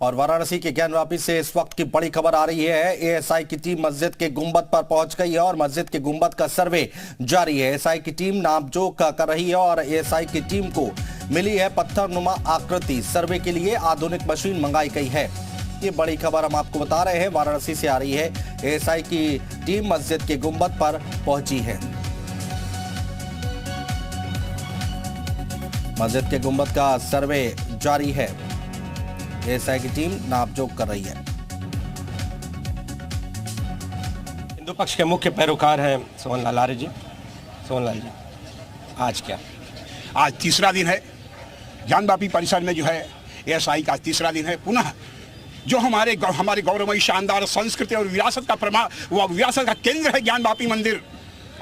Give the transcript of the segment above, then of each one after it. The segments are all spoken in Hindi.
और वाराणसी के ज्ञानवापी से इस वक्त की बड़ी खबर आ रही है। एएसआई की टीम मस्जिद के गुंबद पर पहुंच गई है और मस्जिद के गुंबद का सर्वे जारी है। एएसआई की टीम नापजोख कर रही है और एएसआई की टीम को मिली है पत्थरनुमा आकृति। सर्वे के लिए आधुनिक मशीन मंगाई गई है। ये बड़ी खबर हम आपको बता रहे हैं, वाराणसी से आ रही है। एएसआई की टीम मस्जिद के गुंबद पर पहुंची है। मस्जिद के गुंबद का सर्वे जारी है। एएसआई की टीम नापजोख कर रही है। हिंदू पक्ष के मुख्य पैरोकार हैं सोहनलाल आर्य जी। सोहनलाल जी, आज क्या? आज तीसरा दिन है ज्ञानवापी परिसर में जो है एएसआई का तीसरा दिन है। पुनः जो हमारे गौरवमयी शानदार संस्कृति और विरासत का विरासत का केंद्र है ज्ञानवापी मंदिर,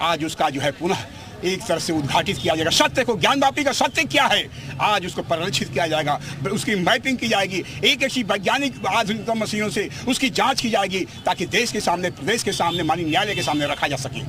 आज उसका जो है पुनः एक तरह से उद्घाटित किया जाएगा। सत्य को, ज्ञानवापी का सत्य क्या है, आज उसको परिलक्षित किया जाएगा। उसकी मैपिंग की जाएगी, एक ऐसी वैज्ञानिक आधुनिक मशीनों से उसकी जांच की जाएगी ताकि देश के सामने, प्रदेश के सामने, माननीय न्यायालय के सामने रखा जा सके।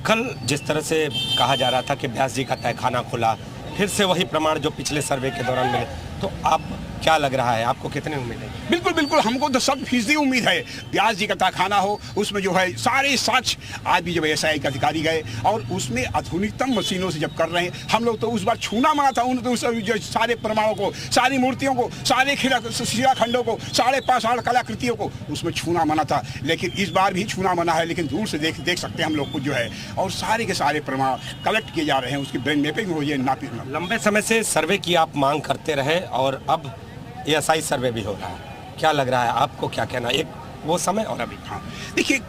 कल जिस तरह से कहा जा रहा था कि व्यास जी का तहखाना खुला, फिर से वही प्रमाण जो पिछले सर्वे के दौरान मिले, तो आप क्या लग रहा है, आपको कितनी उम्मीद है? बिल्कुल बिल्कुल, हमको तो 100% उम्मीद है। व्यास जी का तहखाना हो, उसमें जो है सारे सच, आज भी जब एएसआई के अधिकारी गए और उसमें आधुनिकतम मशीनों से जब कर रहे हैं, हम लोग तो उस बार छूना माना था उन तो जो सारे प्रमाणों को, सारी मूर्तियों को, सारे शिलाखंडों को, साढ़े पाषाण कलाकृतियों को उसमें छूना माना था। लेकिन इस बार भी छूना माना है, लेकिन दूर से देख सकते हैं हम लोग को जो है, और सारे के सारे प्रमाण कलेक्ट किए जा रहे हैं। उसकी ब्रेन मैपिंग हो जाए, नापी। लंबे समय से सर्वे की आप मांग करते रहे और अब एएसआई सर्वे भी हो रहा है, क्या लग रहा है आपको, क्या कहना? एक वो समय और अभी। हाँ, देखिए,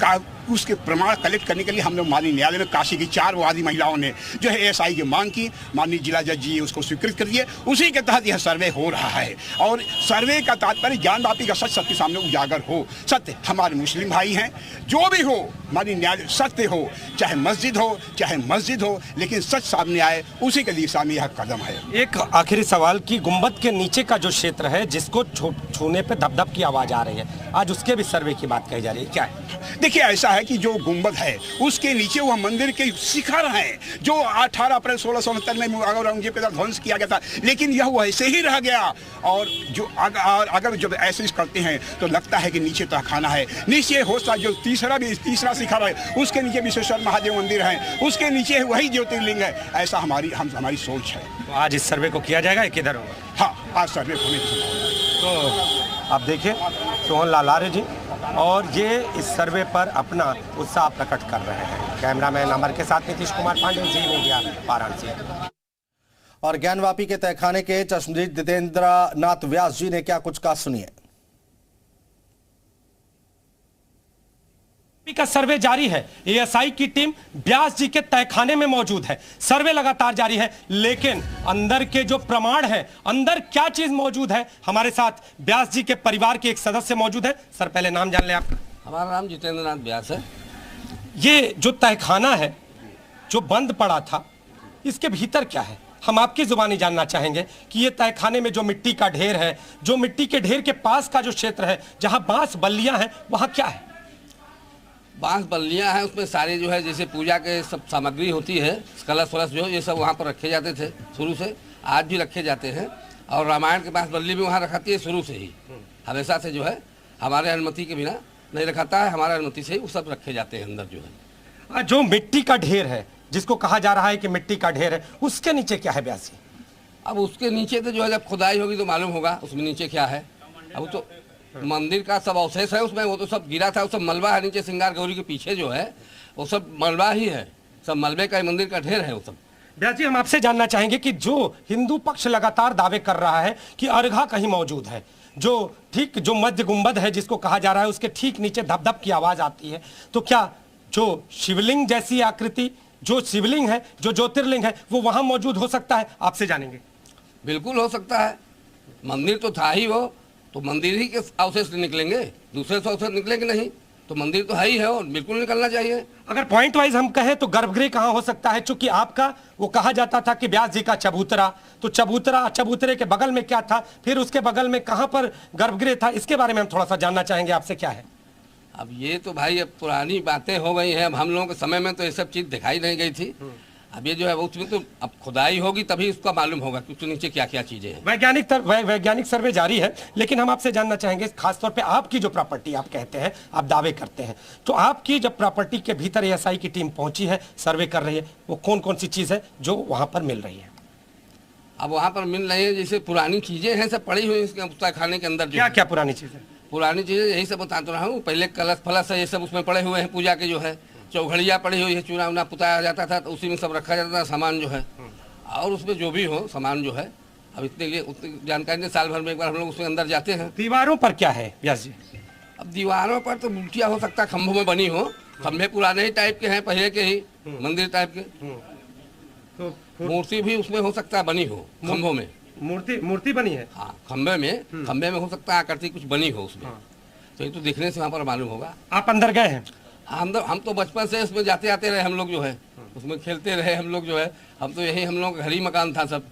उसके प्रमाण कलेक्ट करने के लिए हम लोग माननीय न्यायालय में काशी की 4 वादी महिलाओं ने जो है एएसआई की मांग की। माननीय जिला जज जी उसको स्वीकृत कर दिए। उसी के तहत यह सर्वे हो रहा है और सर्वे का तात्पर्य ज्ञानवापी का सच सबके सामने उजागर हो। सत्य हमारे मुस्लिम भाई हैं, जो भी हो, माननीय न्यायालय सत्य हो, चाहे मस्जिद हो, लेकिन सच सामने आए, उसी के दिशा में यह कदम है। एक आखिरी सवाल कि गुंबद के नीचे का जो क्षेत्र है जिसको छूने पे धप-धप की आवाज आ रही है, आज उसके भी सर्वे की बात कही जा रही है, क्या है? देखिए, ऐसा है कि जो गुंबद है उसके नीचे वह मंदिर के शिखर हैं, जो 18 अप्रैल 1669 में औरंगजेब के द्वारा ध्वंस किया गया था, लेकिन यह वैसे ही रह गया। और जो अगर जब ऐसे करते हैं तो लगता है कि नीचे तहखाना है, नीचे होता जो तीसरा शिखर है, उसके नीचे विश्वेश्वर महादेव मंदिर है, उसके नीचे वही ज्योतिर्लिंग है। ऐसा हमारी सोच है। तो आज इस सर्वे को किया जाएगा, किधर होगा? हाँ, आज सर्वे होने की। तो आप देखिए सोहनलाल आर्य जी, और ये इस सर्वे पर अपना उत्साह प्रकट कर रहे हैं। कैमरामैन अमर के साथ नीतीश कुमार पांडे, जी मीडिया, वाराणसी। और ज्ञानवापी के तहखाने के चश्मदीद जितेंद्र नाथ व्यास जी ने क्या कुछ कहा, सुनिए। का सर्वे जारी है। एएसआई की टीम व्यास जी के तहखाने में मौजूद है। सर्वे लगातार जारी है, लेकिन अंदर के जो प्रमाण है, अंदर क्या चीज मौजूद है, हमारे साथ व्यास जी के परिवार के एक सदस्य मौजूद है। सर, पहले नाम जान ले आपका। हमारा नाम जितेंद्र नाथ व्यास है। ये जो तहखाना है जो बंद पड़ा था, इसके भीतर क्या है, हम आपकी जुबानी जानना चाहेंगे कि ये तहखाने में जो मिट्टी का ढेर है, जो मिट्टी के ढेर के पास का जो क्षेत्र है जहां बांस बल्लियां हैं, वहां क्या है? बांस बल्लियां हैं, उसमें सारे जो है जैसे पूजा के सब सामग्री होती है, कलश वलश जो ये सब वहाँ पर रखे जाते थे शुरू से, आज भी रखे जाते हैं। और रामायण के बांस बल्ली भी वहाँ रखाती है शुरू से ही, हमेशा से जो है हमारे अनुमति के बिना नहीं रखाता है, हमारे अनुमति से ही वो सब रखे जाते हैं अंदर जो है। जो मिट्टी का ढेर है, जिसको कहा जा रहा है कि मिट्टी का ढेर है, उसके नीचे क्या है व्यास जी? अब उसके नीचे तो जो है जब खुदाई होगी तो मालूम होगा उसमें नीचे क्या है। अब तो मंदिर का सब अवशेष है उसमें, वो तो सब गिरा था, वो सब मलबा है नीचे। श्रृंगार गौरी के पीछे जो है वो सब मलबा ही है, सब मलबे का मंदिर का ढेर है वो सब। व्यास जी, हम आपसे जानना चाहेंगे कि जो हिंदू पक्ष लगातार दावे कर रहा है कि अर्घा कहीं मौजूद है, जो मध्य गुंबद है जिसको कहा जा रहा है, उसके ठीक नीचे धप-धप की आवाज आती है, तो क्या जो शिवलिंग जैसी आकृति, जो शिवलिंग है, जो ज्योतिर्लिंग है, वो वहां मौजूद हो सकता है? आपसे जानेंगे। बिल्कुल हो सकता है, मंदिर तो था ही वो, तो मंदिर ही के अवशेष निकलेंगे, दूसरे से अवशेष निकलेंगे नहीं, तो मंदिर तो है ही है और बिल्कुल निकलना चाहिए। अगर पॉइंट वाइज हम कहें तो गर्भगृह कहाँ हो सकता है? चूंकि आपका वो कहा जाता था कि व्यास जी का चबूतरा, तो चबूतरे के बगल में क्या था, फिर उसके बगल में कहाँ पर गर्भगृह था, इसके बारे में हम थोड़ा सा जानना चाहेंगे आपसे, क्या है? अब ये तो भाई अब पुरानी बातें हो गई हैं, अब हम लोगों के समय में तो ये सब चीज़ दिखाई नहीं गई थी। अब ये जो है वो उसमें तो अब खुदाई होगी तभी उसका मालूम होगा कि उसके नीचे क्या क्या चीजें हैं। वैज्ञानिक सर्वे जारी है, लेकिन हम आपसे जानना चाहेंगे खासतौर पे आपकी जो प्रॉपर्टी आप कहते हैं, आप दावे करते हैं, तो आपकी जब प्रॉपर्टी के भीतर एएसआई की टीम पहुंची है, सर्वे कर रही है, वो कौन कौन सी चीज है जो वहां पर मिल रही है? अब वहाँ पर मिल रही है जैसे पुरानी चीजें हैं सब पड़ी हुई इसके खाने के अंदर। क्या क्या पुरानी चीजें? पुरानी चीजें यही सब बता तो रहा हूँ। पहले कलश फलश है ये सब उसमें पड़े हुए हैं, पूजा के जो है चौघड़िया पड़ी हुई है, चूना उना पुताया जाता था तो उसी में सब रखा जाता था सामान जो है, और उसमें जो भी हो सामान जो है। अब इतने लिए उतनी जानकारी नहीं, साल भर में एक बार हम लोग उसमें अंदर जाते हैं। दीवारों पर क्या है व्यास जी? अब दीवारों पर तो मूर्तियाँ हो सकता है खम्भों में बनी हो, खम्भे पुराने ही टाइप के हैं, पहले के ही मंदिर टाइप के, तो मूर्ति भी उसमें हो सकता है बनी हो खम्भों में। मूर्ति बनी है? हाँ, खम्भे में हो सकता है आकृति कुछ बनी हो उसमें। तो ये तो देखने से वहाँ पर मालूम होगा। आप अंदर गए हैं? अंदर हम तो बचपन से इसमें जाते आते रहे हम लोग जो है, उसमें खेलते रहे हम लोग जो है। हम तो यही हम लोग घर ही मकान था सब,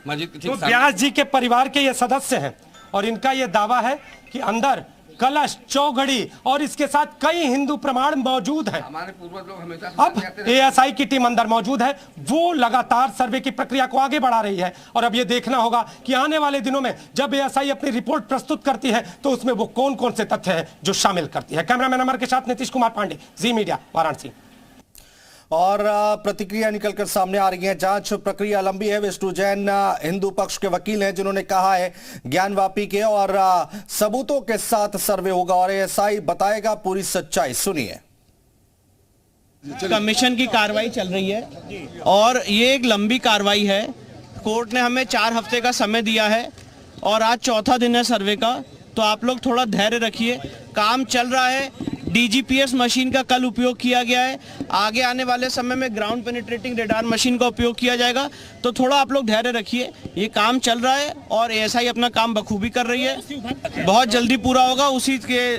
मस्जिद के ठीक सामने। व्यास जी के परिवार के ये सदस्य हैं और इनका ये दावा है कि अंदर कलश, चौघड़ी और इसके साथ कई हिंदू प्रमाण मौजूद है। हमारे पूर्वज लोग हमेशा अब एएसआई की टीम अंदर मौजूद है, वो लगातार सर्वे की प्रक्रिया को आगे बढ़ा रही है और अब ये देखना होगा कि आने वाले दिनों में जब एएसआई अपनी रिपोर्ट प्रस्तुत करती है तो उसमें वो कौन कौन से तथ्य हैं जो शामिल करती है। कैमरामैन अमर के साथ नीतीश कुमार पांडे, जी मीडिया, वाराणसी। और प्रतिक्रिया निकलकर सामने आ रही है। जांच प्रक्रिया लंबी है। विष्णु जैन हिंदू पक्ष के वकील हैं जिन्होंने कहा है ज्ञानवापी के और सबूतों के साथ सर्वे होगा और एएसआई बताएगा पूरी सच्चाई। सुनिए। कमीशन की कार्रवाई चल रही है और ये एक लंबी कार्रवाई है। कोर्ट ने हमें 4 हफ्ते का समय दिया है और आज चौथा दिन है सर्वे का, तो आप लोग थोड़ा धैर्य रखिए। काम चल रहा है। डीजीपीएस मशीन का कल उपयोग किया गया है, आगे आने वाले समय में ग्राउंड पेनिट्रेटिंग रेडार मशीन का उपयोग किया जाएगा, तो थोड़ा आप लोग धैर्य रखिए। ये काम चल रहा है और एएसआई अपना काम बखूबी कर रही है, बहुत जल्दी पूरा होगा, उसी के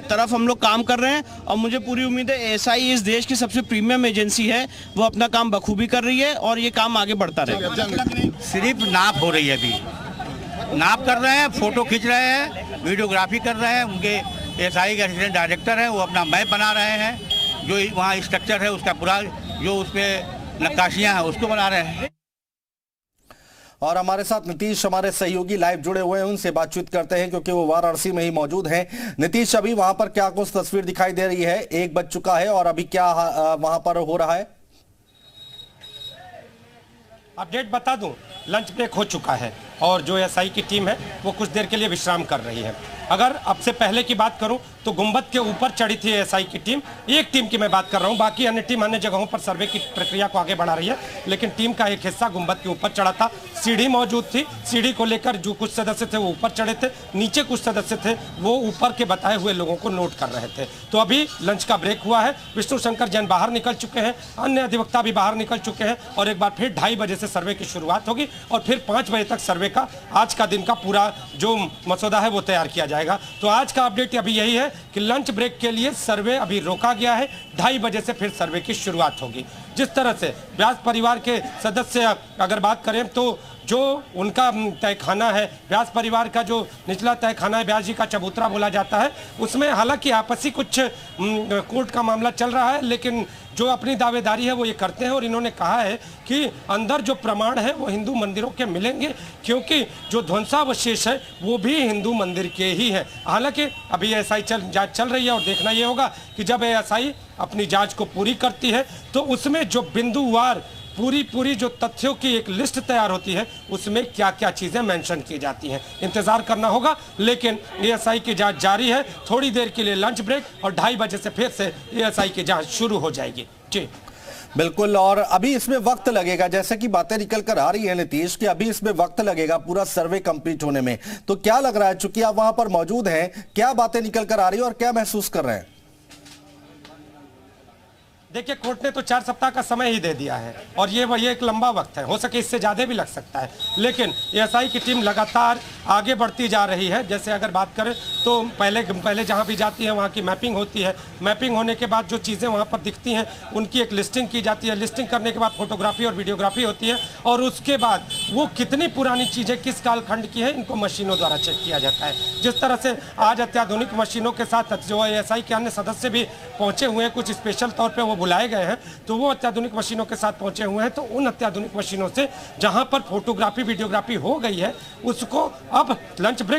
तरफ हम लोग काम कर रहे हैं और मुझे पूरी उम्मीद है एएसआई इस देश की सबसे प्रीमियम एजेंसी है, वो अपना काम बखूबी कर रही है और ये काम आगे बढ़ता रहेगा। सिर्फ नाप हो रही है, अभी नाप कर रहे हैं, फोटो खींच रहे हैं, वीडियोग्राफी कर रहे हैं। उनके एएसआई के असिस्टेंट डायरेक्टर हैं, वो अपना मैप बना रहे हैं, जो वहाँ स्ट्रक्चर है उसका पूरा जो उस पर नक्काशियाँ हैं उसको बना रहे हैं। और हमारे साथ नीतीश, हमारे सहयोगी लाइव जुड़े हुए हैं, उनसे बातचीत करते हैं क्योंकि वो वाराणसी में ही मौजूद हैं। नीतीश, अभी वहां पर क्या कुछ तस्वीर दिखाई दे रही है? 1 बज चुका है और अभी क्या वहां पर हो रहा है? अपडेट बता दूं, लंच ब्रेक हो चुका है और जो एएसआई की टीम है वो कुछ देर के लिए विश्राम कर रही है। अगर अब से पहले की बात करूं तो गुंबद के ऊपर चढ़ी थी एएसआई की टीम, एक टीम की मैं बात कर रहा हूं, बाकी अन्य टीम अन्य जगहों पर सर्वे की प्रक्रिया को आगे बढ़ा रही है, लेकिन टीम का एक हिस्सा गुंबद के ऊपर चढ़ा था। सीढ़ी मौजूद थी, सीढ़ी को लेकर जो कुछ सदस्य थे वो ऊपर चढ़े थे, नीचे कुछ सदस्य थे वो ऊपर के बताए हुए लोगों को नोट कर रहे थे। तो अभी लंच का ब्रेक हुआ है, विष्णु शंकर जैन बाहर निकल चुके हैं, अन्य अधिवक्ता भी बाहर निकल चुके हैं और एक बार फिर 2:30 बजे से सर्वे की शुरुआत होगी और फिर 5 बजे तक सर्वे का आज का दिन का पूरा जो मसौदा है वो तैयार किया जाएगा। तो आज का अपडेट अभी यही है कि लंच ब्रेक के लिए सर्वे अभी रोका गया है, 2:30 बजे से फिर सर्वे की शुरुआत होगी। जिस तरह से व्यास परिवार के सदस्य अगर बात करें तो जो उनका तहखाना है, व्यास परिवार का जो निचला तहखाना है, व्यास जी का चबूतरा बोला जाता है, उसमें हालांकि आपसी कुछ कोर्ट का मामला चल रहा है, लेकिन जो अपनी दावेदारी है वो ये करते हैं और इन्होंने कहा है कि अंदर जो प्रमाण है वो हिंदू मंदिरों के मिलेंगे क्योंकि जो ध्वंसावशेष है वो भी हिंदू मंदिर के ही है। हालांकि अभी एएसआई जांच चल रही है और देखना ये होगा कि जब एएसआई अपनी जांच को पूरी करती है तो उसमें जो बिंदुवार पूरी जो तथ्यों की एक लिस्ट तैयार होती है उसमें क्या क्या चीजें मेंशन की जाती हैं। इंतजार करना होगा, लेकिन एएसआई की जांच जारी है। थोड़ी देर के लिए लंच ब्रेक और 2:30 बजे से फिर से एएसआई की जांच शुरू हो जाएगी। जी बिल्कुल, और अभी इसमें वक्त लगेगा, जैसे कि बातें निकल कर आ रही है नीतीश कि अभी इसमें वक्त लगेगा पूरा सर्वे कंप्लीट होने में। तो क्या लग रहा है, चूंकि आप वहां पर मौजूद हैं, क्या बातें निकल कर आ रही है और क्या महसूस कर रहे हैं? देखिए, कोर्ट ने तो 4 सप्ताह का समय ही दे दिया है और ये एक लंबा वक्त है, हो सके इससे ज़्यादा भी लग सकता है, लेकिन एएसआई की टीम लगातार आगे बढ़ती जा रही है। जैसे अगर बात करें तो पहले जहाँ भी जाती है वहाँ की मैपिंग होती है, मैपिंग होने के बाद जो चीज़ें वहाँ पर दिखती हैं उनकी एक लिस्टिंग की जाती है, लिस्टिंग करने के बाद फोटोग्राफी और वीडियोग्राफी होती है और उसके बाद वो कितनी पुरानी चीज़ें किस कालखंड की है इनको मशीनों द्वारा चेक किया जाता है। जिस तरह से आज अत्याधुनिक मशीनों के साथ जो एएसआई के अन्य सदस्य भी पहुँचे हुए हैं, कुछ स्पेशल तौर पर वो बुलाए गए हैं तो वो अत्याधुनिक मशीनों के साथ पहुंचे हुए हैं। तो उन अत्याधुनिक मशीनों से जहां पर फोटोग्राफी वीडियोग्राफी हो गई है उसको अब लंच ब्रेक